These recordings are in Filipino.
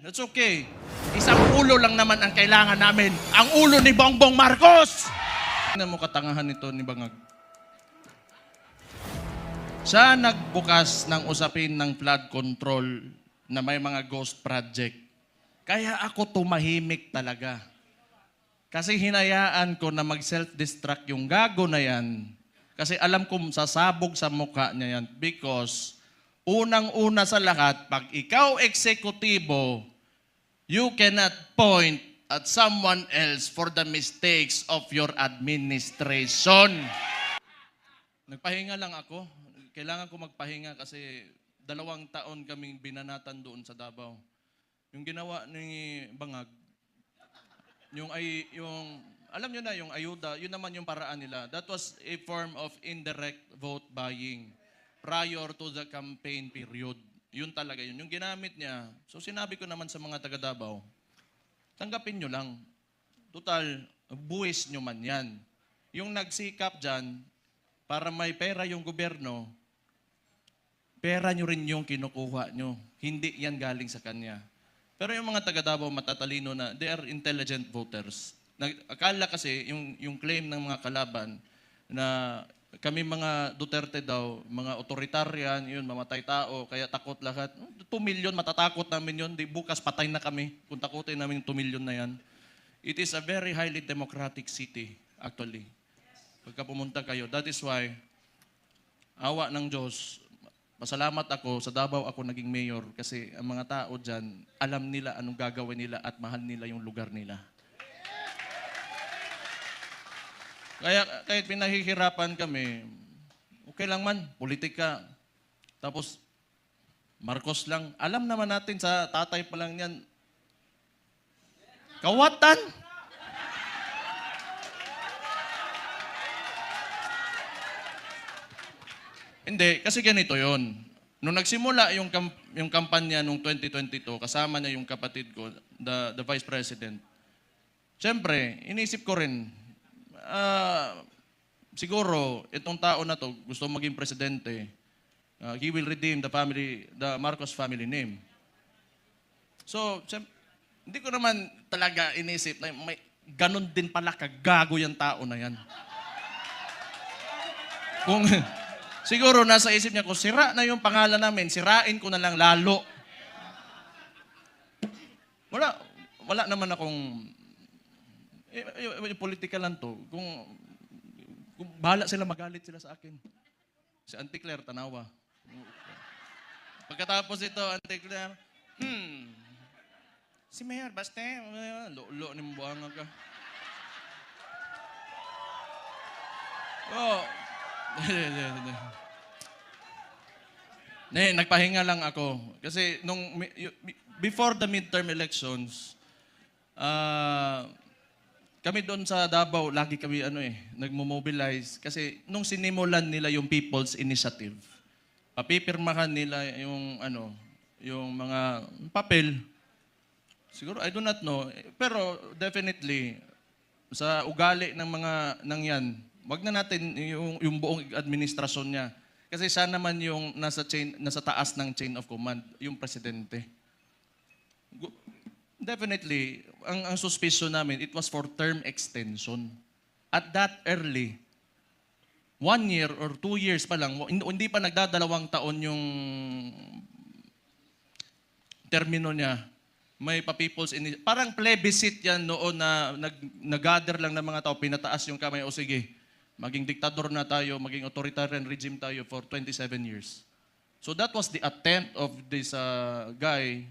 That's okay. Isang ulo lang naman ang kailangan namin. Ang ulo ni Bongbong Marcos! Ano mo katangahan nito ni Bangag? Siya nagbukas ng usapin ng flood control na may mga ghost project. Kaya ako tumahimik talaga. Kasi hinayaan ko na mag-self-destruct yung gago na yan. Kasi alam kong sasabog sa mukha niya yan. Because unang-una sa lahat, pag ikaw eksekutibo, you cannot point at someone else for the mistakes of your administration. Nagpahinga lang ako. Kailangan ko magpahinga kasi 2 taon kaming binanatan doon sa Davao. Yung ginawa ni Bangag, alam nyo na, yung ayuda, yun naman yung paraan nila. That was a form of indirect vote buying prior to the campaign period. Yun talaga yun. Yung ginamit niya, so sinabi ko naman sa mga taga Davao, tanggapin nyo lang. Total, buwis nyo man yan. Yung nagsikap dyan, para may pera yung gobyerno, pera nyo rin yung kinukuha nyo. Hindi yan galing sa kanya. Pero yung mga taga Davao matatalino na, they are intelligent voters. Akala kasi, yung claim ng mga kalaban, na kami mga Duterte daw, mga authoritarian, yun, mamatay tao, kaya takot lahat. 2 million, matatakot namin yun. Di, bukas patay na kami kung takutin namin yung 2 million na yan. It is a very highly democratic city, actually. Pagka pumunta kayo. That is why, awa ng Diyos, pasalamat ako, sa Davao ako naging mayor kasi ang mga tao dyan, alam nila anong gagawin nila at mahal nila yung lugar nila. Kaya kahit pinahihirapan kami, okay lang man, politika. Tapos, Marcos lang. Alam naman natin sa tatay pa lang yan, kawatan. Hindi, kasi ganito yon. Nung nagsimula yung kampanya nung 2022, kasama niya yung kapatid ko, the Vice President. Siyempre, inisip ko rin, siguro, itong tao na to, gusto maging presidente, he will redeem the Marcos family name. So, hindi ko naman talaga inisip na may ganun din pala kagago yung tao na yan. Kung siguro nasa isip niya, kung sira na yung pangalan namin, sirain ko na lang lalo. Wala naman akong political lang to. Kung bahala sila, magalit sila sa akin. Si Auntie Claire, tanawa. Pagkatapos ito, Auntie Claire, si Mayor, basta, lo ni mbuanga ka. Oh, nagpahinga lang ako. Kasi before the midterm elections, kami doon sa Davao, lagi kami nagmo-mobilize. Kasi nung sinimulan nila yung People's Initiative, papipirmahan nila yung mga papel. Siguro, I do not know. Pero definitely, sa ugali ng mga yan, wag na natin yung buong administrasyon niya. Kasi siya naman yung nasa taas ng chain of command, yung presidente. Definitely, ang suspicion namin, it was for term extension. At that early, 1 year or 2 years pa lang, hindi pa nagdadalawang taon yung termino niya, may pa-people's initiative. Parang plebiscite yan noon na nag-gather lang ng mga tao, pinataas yung kamay, o sige, maging diktador na tayo, maging authoritarian regime tayo for 27 years. So that was the attempt of this guy,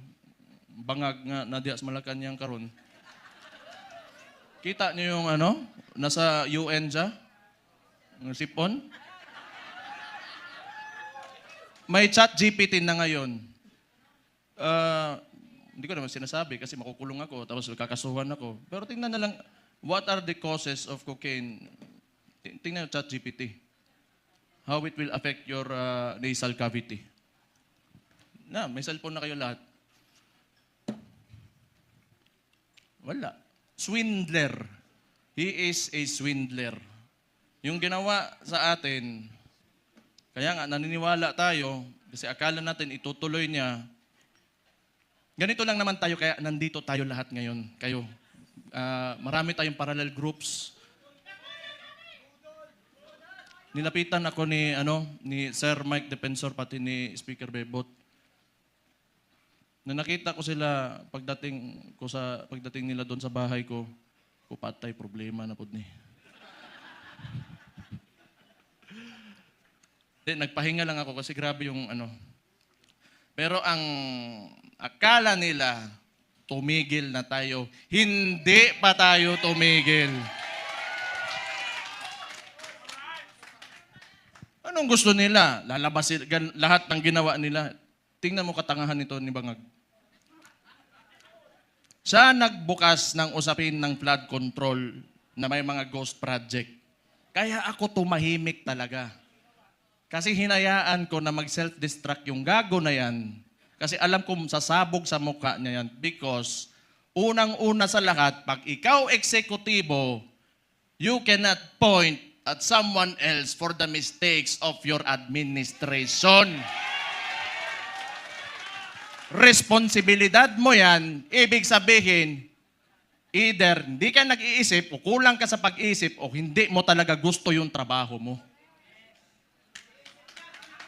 Bangag nga na diya sa Malacanang karon. Kita niyo yung nasa UN siya, ng sipon. May chat GPT na ngayon. Hindi ko naman sinasabi kasi makukulong ako, tapos kakasuhan ako. Pero tingnan na lang, what are the causes of cocaine? Tingnan yung chat GPT. How it will affect your nasal cavity. May cellphone na kayo lahat. Wala. Swindler. He is a swindler. Yung ginawa sa atin, kaya nga naniniwala tayo, kasi akala natin itutuloy niya, Ganito lang naman tayo, kaya nandito tayo lahat ngayon. Kayo, marami tayong parallel groups. Nilapitan ako ni Sir Mike Defensor, pati ni Speaker Bebot. Na nakita ko sila pagdating nila doon sa bahay ko, patay problema na pud ni. Nagpahinga lang ako kasi grabe yung Pero ang akala nila, tumigil na tayo. Hindi pa tayo tumigil. Anong gusto nila? Lalabas lahat ng ginawa nila. Tingnan mo katangahan nito ni Bangag. Siya nagbukas ng usapin ng flood control na may mga ghost project. Kaya ako tumahimik talaga. Kasi hinayaan ko na mag-self-destruct yung gago na yan. Kasi alam ko sasabog sa mukha niya yan. Because unang-una sa lahat, pag ikaw eksekutibo, you cannot point at someone else for the mistakes of your administration. Responsibilidad mo yan, ibig sabihin, either hindi ka nag-iisip o kulang ka sa pag-iisip o hindi mo talaga gusto yung trabaho mo.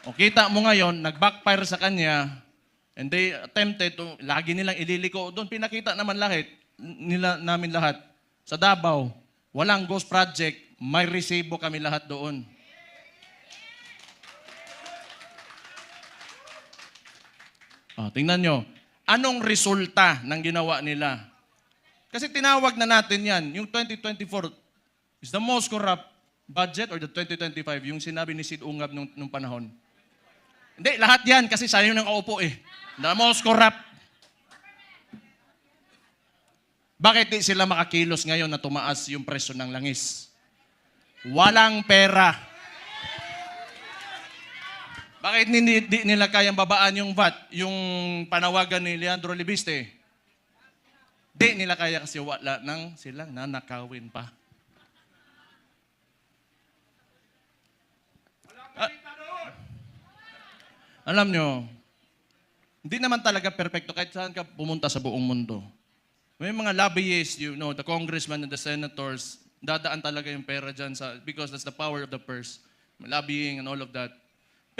O kita mo ngayon, nag-backfire sa kanya, and they attempted to, lagi nilang ililiko. Doon pinakita naman namin lahat. Sa Davao, walang ghost project, may resibo kami lahat doon. Tingnan nyo, anong resulta ng ginawa nila? Kasi tinawag na natin yan, yung 2024 is the most corrupt budget or the 2025, yung sinabi ni Sid Ungab nung panahon. Hindi, lahat yan kasi sayo nang kaupo eh. The most corrupt. Bakit di sila makakilos ngayon na tumaas yung presyo ng langis? Walang pera. Bakit di nila kayang babaan yung VAT, yung panawagan ni Leandro Libiste? Di nila kaya kasi wala nang silang nanakawin pa. Alam nyo, hindi naman talaga perfecto kahit saan ka pumunta sa buong mundo. May mga lobbyists, the congressmen and the senators, dadaan talaga yung pera dyan because that's the power of the purse. Lobbying and all of that.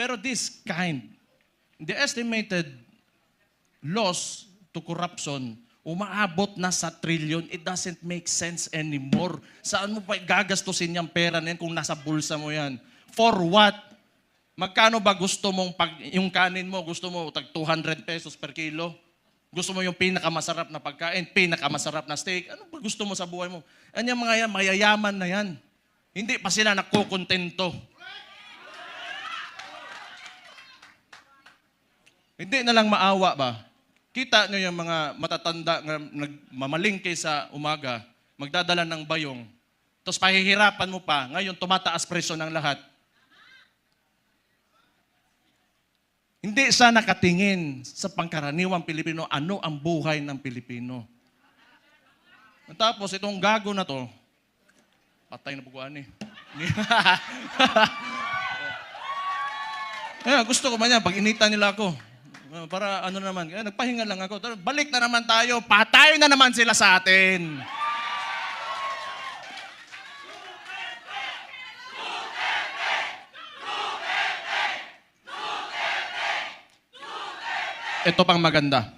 Pero this kind, the estimated loss to corruption, umaabot na sa trillion. It doesn't make sense anymore. Saan mo pa gagastusin yung pera na yan kung nasa bulsa mo yan? For what? Magkano ba gusto mong, yung kanin mo, gusto mo tag 200 pesos per kilo? Gusto mo yung pinakamasarap na pagkain, pinakamasarap na steak? Ano ba gusto mo sa buhay mo? Yan mga yan, mayayaman na yan. Hindi pa sila nakukontento. Hindi na lang maawa ba? Kita nyo yung mga matatanda na nagmamalingke sa umaga, magdadala ng bayong, tapos pahihirapan mo pa, ngayon tumataas presyo ng lahat. Hindi siya nakatingin sa pangkaraniwang Pilipino, ano ang buhay ng Pilipino. Tapos itong gago na to, patay na buguan eh. Gusto ko man yan, pag inita nila ako, para naman, nagpahinga lang ako. Balik na naman tayo, patay na naman sila sa atin. Ito pang maganda.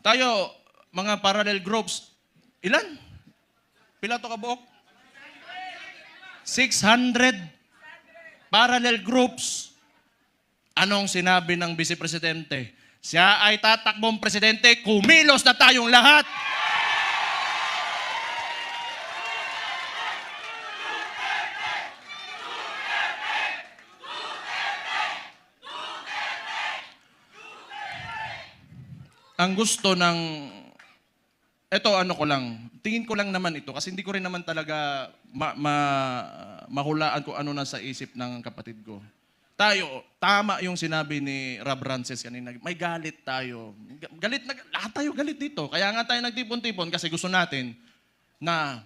Tayo, mga parallel groups, ilan? Pila to kabuok? 600 parallel groups. Anong sinabi ng Vice Presidente? Siya ay tatakbong presidente, kumilos na tayong lahat. Ang gusto ng, tingin ko lang naman ito, kasi hindi ko rin naman talaga mahulaan kung ano na sa isip ng kapatid ko. Tayo, tama yung sinabi ni Rob Rances kanina, may galit tayo. Lahat tayo galit dito. Kaya nga tayo nagtipon-tipon kasi gusto natin na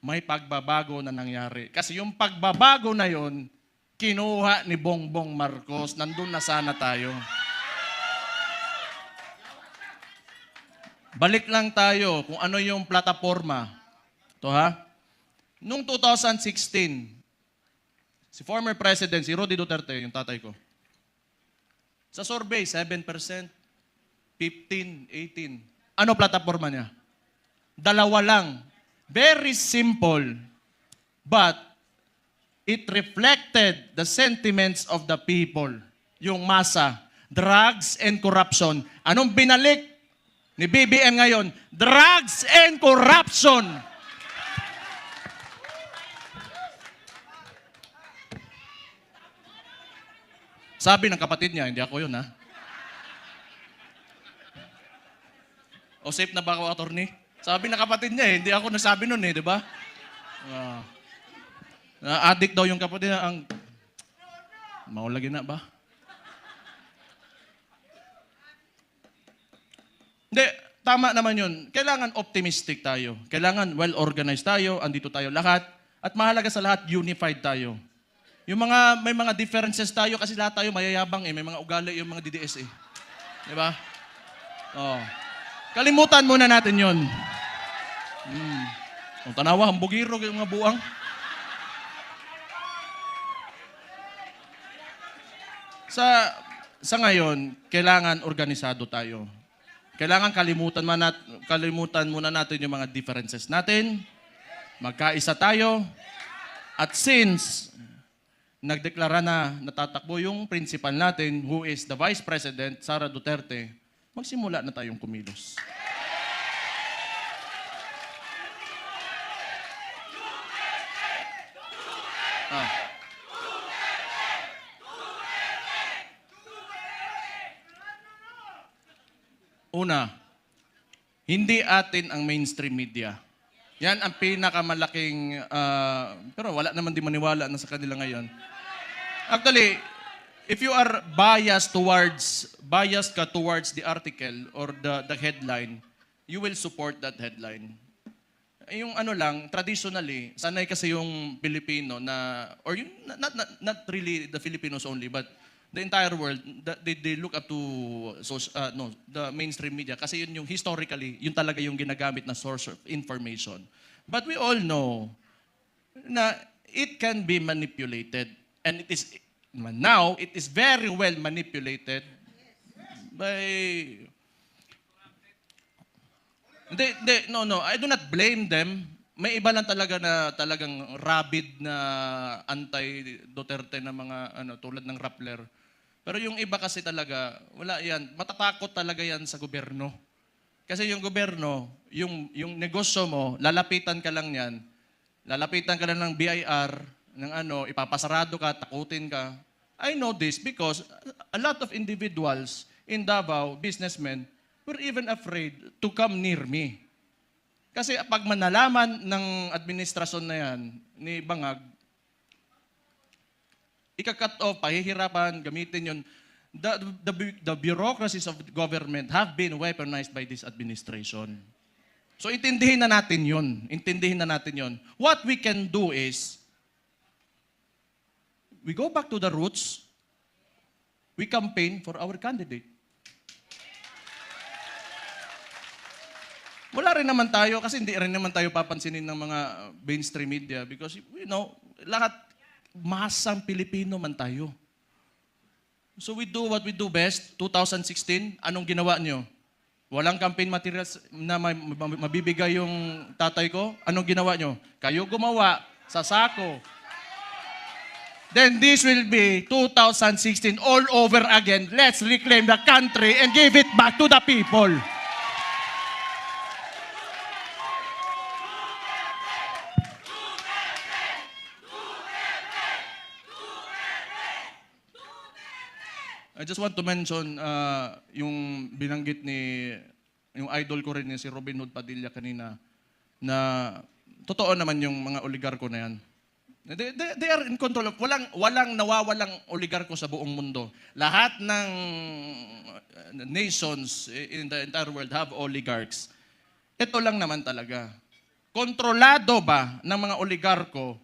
may pagbabago na nangyari. Kasi yung pagbabago na yon, kinuha ni Bongbong Marcos, nandun na sana tayo. Balik lang tayo kung ano yung plataforma. Ito ha. Noong 2016, si former President, si Roddy Duterte, yung tatay ko, sa survey, 7%, 15, 18. Ano plataforma niya? Dalawa lang. Very simple. But it reflected the sentiments of the people. Yung masa. Drugs and corruption. Anong binalik ni BBM ngayon? Drugs and corruption. Sabi ng kapatid niya, hindi ako yun ha. O safe na ba ako, attorney? Sabi ng kapatid niya hindi ako nasabi nun di ba? Addict daw yung kapatid niya, ang maulagi na ba? Hindi, tama naman yun. Kailangan optimistic tayo. Kailangan well-organized tayo, andito tayo lahat. At mahalaga sa lahat, unified tayo. May mga differences tayo kasi lahat tayo mayayabang may mga ugali yung mga DDS Di ba? Oh. Kalimutan muna natin yun. Ang tanawa, hambugiro yung mga buang. Sa ngayon, kailangan organisado tayo. Kailangan kalimutan muna natin yung mga differences natin. Magkaisa tayo. At since nagdeklara na natatakbo yung principal natin, who is the Vice President, Sara Duterte, magsimula na tayong kumilos. Una, hindi atin ang mainstream media. Yan ang pinakamalaking, pero wala naman di maniwala na sa kanila ngayon. Actually, if you are biased ka towards the article or the headline, you will support that headline. Yung traditionally, sanay kasi yung Pilipino na, or yung, not really the Filipinos only, but the entire world, they look up to the mainstream media kasi yun yung historically, yun talaga yung ginagamit na source of information. But we all know na it can be manipulated. And now, it is very well manipulated by... No, I do not blame them. May iba lang talaga na talagang rabid na anti-Duterte na mga tulad ng Rappler. Pero yung iba kasi talaga, wala yan. Matatakot talaga yan sa gobyerno. Kasi yung gobyerno, yung negosyo mo, lalapitan ka lang yan. Lalapitan ka lang ng BIR, ng ipapasarado ka, takutin ka. I know this because a lot of individuals in Davao, businessmen, were even afraid to come near me. Kasi pag manalaman ng administrasyon na yan, ni Bangag, ika-cut off, pahihirapan, gamitin yun. The bureaucracies of government have been weaponized by this administration. So intindihin na natin yun. Intindihin na natin yun. What we can do is, we go back to the roots, we campaign for our candidate. Wala rin naman tayo, kasi hindi rin naman tayo papansinin ng mga mainstream media because, lahat, masang Pilipino man tayo. So we do what we do best. 2016, anong ginawa nyo? Walang campaign materials na mabibigay yung tatay ko? Anong ginawa nyo? Kayo gumawa sa sako. Then this will be 2016 all over again. Let's reclaim the country and give it back to the people. I just want to mention yung binanggit yung idol ko rin si Robin Hood Padilla kanina na totoo naman yung mga oligarko na yan. They are in control of, walang nawawalang oligarko sa buong mundo. Lahat ng nations in the entire world have oligarchs. Ito lang naman talaga. Kontrolado ba ng mga oligarko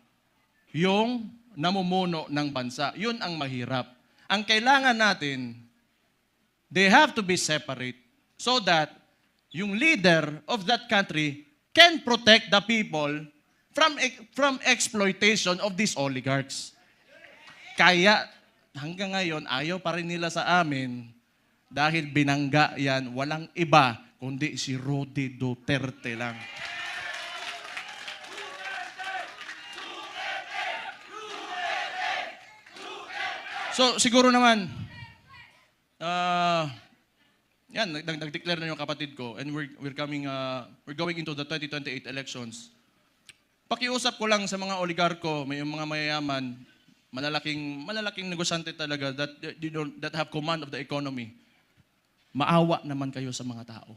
yung namumuno ng bansa? Yun ang mahirap. Ang kailangan natin, they have to be separate so that yung leader of that country can protect the people from exploitation of these oligarchs. Kaya hanggang ngayon, ayaw pa rin nila sa amin dahil binangga yan, walang iba kundi si Rody Duterte lang. So siguro naman, yan, nag-declare na yung kapatid ko and we're going into the 2028 elections. Pakiusap ko lang sa mga oligarko, may mga mayayaman, malalaking negosyante talaga that have command of the economy. Maawa naman kayo sa mga tao.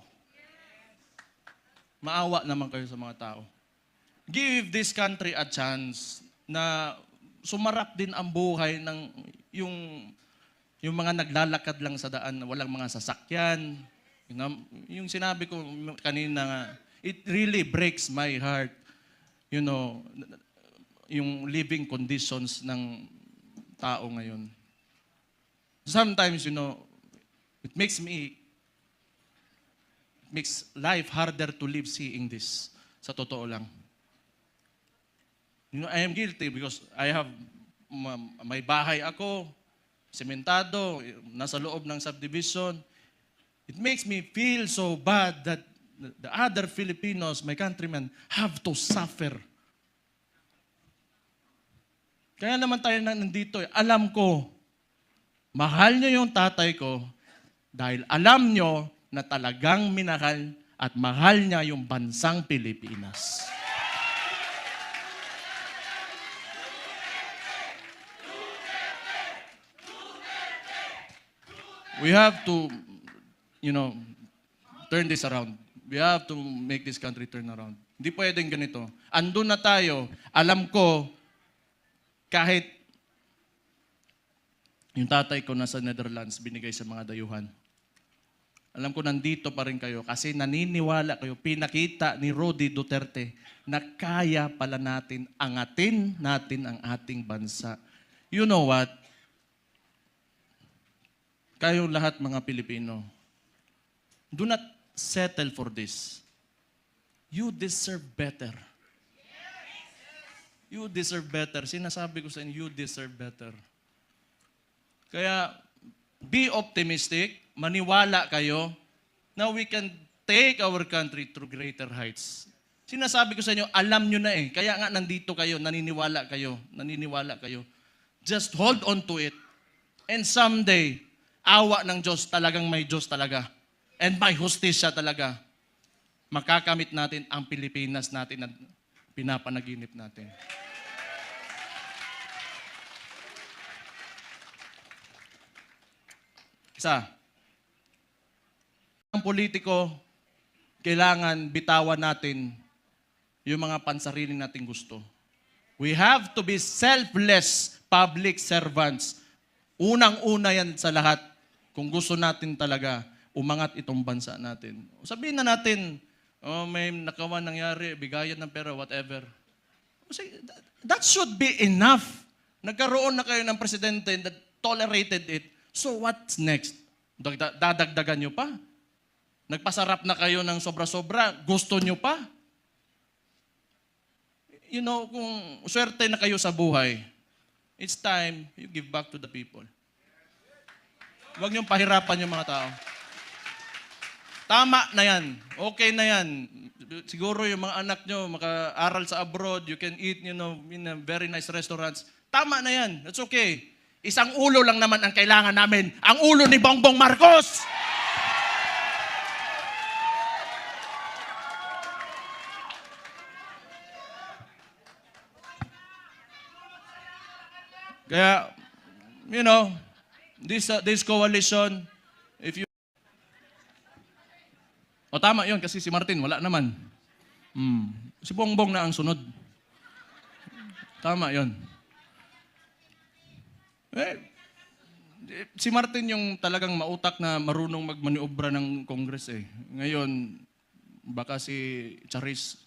Maawa naman kayo sa mga tao. Give this country a chance na sumarap din ang buhay ng yung mga naglalakad lang sa daan, walang mga sasakyan. Yung sinabi ko kanina nga, it really breaks my heart. You know, yung living conditions ng tao ngayon. Sometimes, you know, it makes life harder to live seeing this. Sa totoo lang. You know, I am guilty because I have may bahay ako, sementado, nasa loob ng subdivision. It makes me feel so bad that the other Filipinos, my countrymen, have to suffer. Kaya naman tayo nandito. Alam ko, mahal nyo yung tatay ko dahil alam nyo na talagang minahal at mahal niya yung bansang Pilipinas. We have to, you know, turn this around. We have to make this country turn around. Hindi pwedeng ganito. Andun na tayo. Alam ko, kahit yung tatay ko nasa Netherlands, binigay sa mga dayuhan. Alam ko nandito pa rin kayo kasi naniniwala kayo, pinakita ni Rody Duterte na kaya pala natin angatin natin ang ating bansa. You know what? Kayong lahat mga Pilipino, do not settle for this. You deserve better. You deserve better. Sinasabi ko sa inyo, you deserve better. Kaya, be optimistic, maniwala kayo na we can take our country through greater heights. Sinasabi ko sa inyo, alam nyo na eh. Kaya nga nandito kayo, naniniwala kayo. Just hold on to it. And someday, awa ng Diyos, talagang may Diyos talaga. And may hustisya talaga. Makakamit natin ang Pilipinas natin na pinapanaginip natin. Isa, ang politiko, kailangan bitawan natin yung mga pansariling nating gusto. We have to be selfless public servants. Unang-una yan sa lahat. Kung gusto natin talaga umangat itong bansa natin. Sabihin na natin, may nakawan nangyari, bigayan ng pera, whatever. That should be enough. Nagkaroon na kayo ng presidente that tolerated it. So what's next? Dadagdagan nyo pa? Nagpasarap na kayo ng sobra-sobra, gusto nyo pa? You know, kung swerte na kayo sa buhay, it's time you give back to the people. Huwag niyong pahirapan yung mga tao. Tama na yan. Okay na yan. Siguro yung mga anak nyo maka-aral sa abroad, you can eat, you know, in a very nice restaurants. Tama na yan. That's okay. Isang ulo lang naman ang kailangan namin. Ang ulo ni Bongbong Marcos! Kaya, you know, this coalition, if you... O tama yun, kasi si Martin, wala naman. Si Bongbong na ang sunod. Tama yun. Si Martin yung talagang mautak na marunong magmaniobra ng Congress eh. Ngayon, baka si Charis.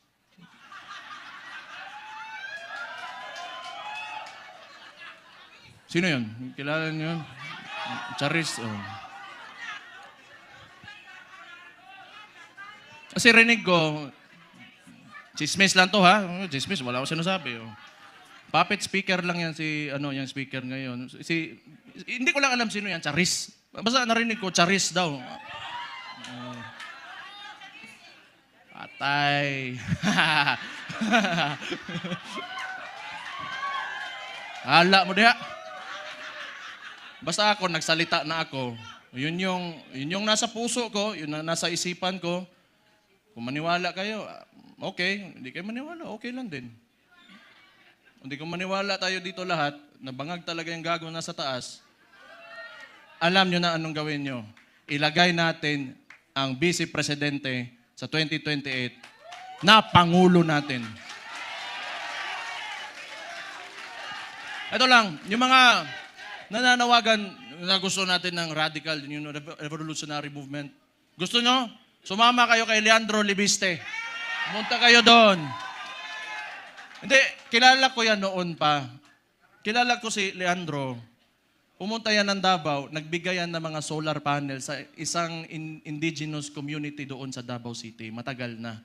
Sino yun? Kilala niyo yun? Charis. Oh. Kasi rinig ko, chismis lang to ha. Chismis, wala akong sinasabi. Oh. Puppet speaker lang yan si, yung speaker ngayon. Hindi ko lang alam sino yan, Charis. Basta narinig ko, Charis daw. Patay. Hala mo diha. Basta ako, nagsalita na ako. Yun yung nasa puso ko, yun ang nasa isipan ko. Kung maniwala kayo, okay. Hindi kayo maniwala, okay lang din. Hindi kung maniwala tayo dito lahat, nabangag talaga yung gagawin nasa taas, alam nyo na anong gawin nyo. Ilagay natin ang Vice Presidente sa 2028 na Pangulo natin. Ito lang, yung mga nananawagan na gusto natin ng radical, yung revolutionary movement. Gusto nyo? Sumama kayo kay Leandro Libiste. Pumunta kayo doon. Hindi, kilala ko yan noon pa. Kilala ko si Leandro. Pumunta yan ng Davao, nagbigay yan ng mga solar panel sa isang indigenous community doon sa Davao City. Matagal na.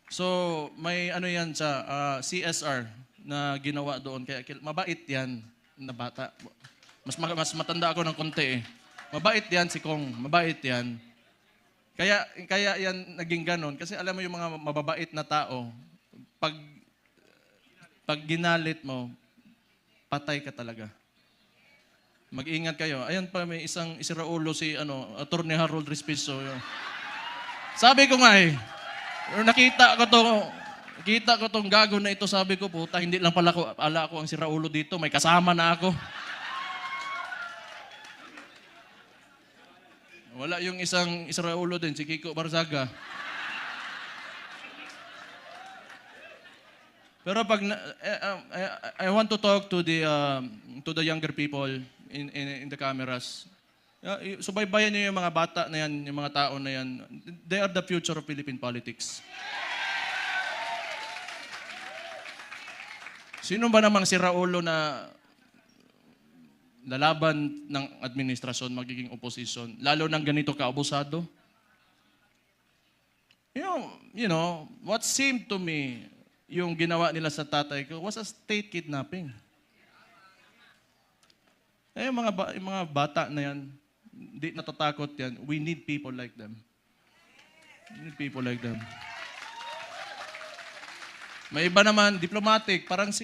So, may yan sa CSR na ginawa doon. Kaya mabait yan na bata. Mas matanda ako ng konti eh. Mabait yan si Kong. Mabait yan. Kaya yan naging ganon. Kasi alam mo yung mga mababait na tao, pag ginalit mo, patay ka talaga. Mag-ingat kayo. Ayan pa, may isang isiraulo si Attorney Harold Respiso. Sabi ko nga nakita ko tong gago na ito, sabi ko, puta, hindi lang pala ako ang siraulo dito, may kasama na ako. Wala yung isang Israulo din, si Kiko Barzaga. Pero pag I want to talk to the younger people in the cameras. Subaybayan niyo yung mga bata na yan, yung mga tao na yan. They are the future of Philippine politics. Sino ba namang si Raulo na lalaban ng administrasyon, magiging opposition, lalo ng ganito kaabusado? You know, what seemed to me, yung ginawa nila sa tatay ko, was a state kidnapping. Yung mga bata na yan, hindi natatakot yan. We need people like them. We need people like them. May iba naman, diplomatic, parang si